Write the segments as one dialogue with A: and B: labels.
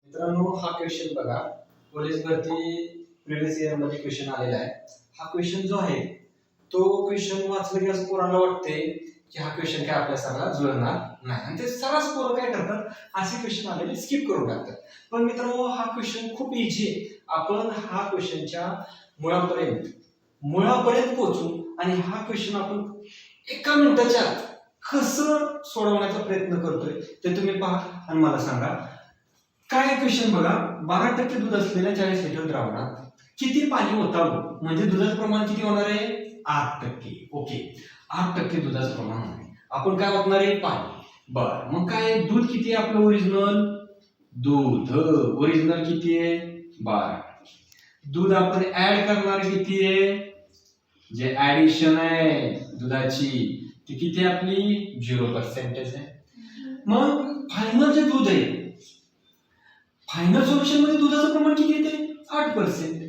A: मित्रांनो, हा क्वेश्चन बघा. पोलीस भरती प्रिव्हियस इयर मध्ये क्वेश्चन आलेला आहे. हा क्वेश्चन जो आहे तो क्वेश्चन वाचलं की असं पोरांना वाटते की हा क्वेश्चन काय आपल्यासारखा जुळणार नाही, आणि ते सर्रास पोरं काय करतात, असे क्वेश्चन आलेले स्किप करून टाकतात. पण मित्रांनो, हा क्वेश्चन खूप इझी आहे. आपण हा क्वेश्चनच्या मुळापर्यंत पोहोचू आणि हा क्वेश्चन आपण एका मिनिटाच्या आत कसं सोडवण्याचा प्रयत्न करतोय ते तुम्ही पहा आणि मला सांगा. काय क्वेश्चन बघा. 12% दूध असलेल्या 40 लिटर द्रावणात किती पाणी ओतावं म्हणजे दुधाचं प्रमाण किती होणार आहे? 8%. ओके, 8% दुधाचं प्रमाण होणार आहे. आपण काय ओतणार आहे? पाणी. बर, मग काय दूध किती आहे आपलं ओरिजिनल? दूध ओरिजिनल किती आहे? 12. दूध आपण ऍड करणार किती आहे? जे ऍडिशन आहे दुधाची ती किती आहे आपली? 0% आहे. मग फायनल जे दूध आहे, फायनल सोल्युशन मध्ये दुधाचं प्रमाण किती येते? 8%.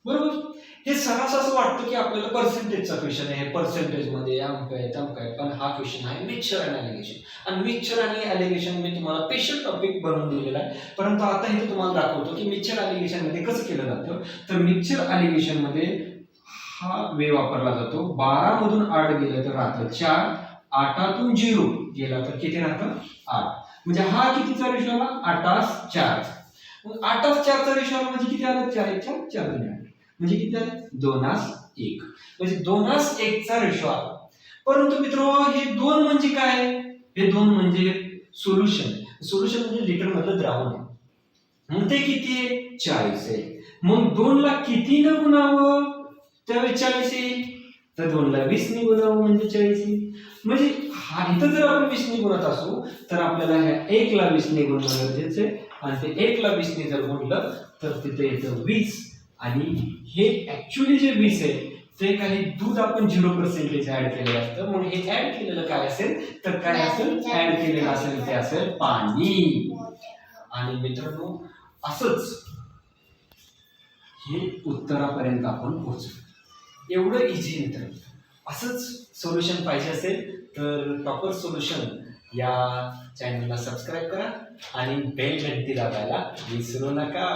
A: बरोबर. हे सर्रास असं वाटतं की आपल्याला पर्सेंटेजचा क्वेश्चन आहे, पर्सेंटेज मध्ये अमक आहे तमक आहे, पण हा क्वेश्चन आहे मिक्सचर आणि ॲलिगेशन. आणि मिक्सचर आणि ॲलिगेशन मी तुम्हाला स्पेशल टॉपिक बनवून दिलेला आहे, परंतु आता इथे तुम्हाला दाखवतो की मिक्सचर ॲलिगेशन मध्ये कसं केलं जातं. तर मिक्सचर ॲलिगेशन मध्ये हा वे वापरला जातो. 12 मधून 8 गेलं तर राहतं 4, 8तून 0 गेला तर किती राहतं? 8. म्हणजे हा कितीचा रेशो आला? 8:4. मग 8:4चा रेशो आला म्हणजे किती आलं? 4:4 म्हणजे किती आलं? 2:1. म्हणजे 2:1चा रेशो आला. परंतु मित्रांनो, हे 2 म्हणजे काय? हे 2 म्हणजे सोल्युशन. सोल्युशन म्हणजे लिटर मधलं द्रावण आहे. मग ते किती आहे? 40 आहे. मग 2 ला किती न गुणावं त्यावेळेस 40 येईल, तर 2 ला 20 ने गुणावं म्हणजे 40 येईल. म्हणजे हा इथं जर आपण 20 ने गुणत असू तर आपल्याला ह्या 1 ला 20 ने गुणणं गरजेचं आहे, आणि ते 1 ला 20 ने जर गुणलं तर तिथे येतं 20. आणि हे ऍक्च्युअली जे 20 आहे ते काही दूध आपण 0% ऍड केलेलं असतं. मग हे ऍड केलेलं काय असेल तर काय असेल? ऍड केलेलं असेल ते असेल पाणी. आणि मित्रांनो, असंच हे उत्तरापर्यंत आपण पोहोचलो. एवढं इझी मित्र. असंच सोल्युशन पाहिजे असेल तर प्रॉपर सोल्युशन या चॅनलला सबस्क्राईब करा आणि बेल घंटी दाबायला विसरू नका.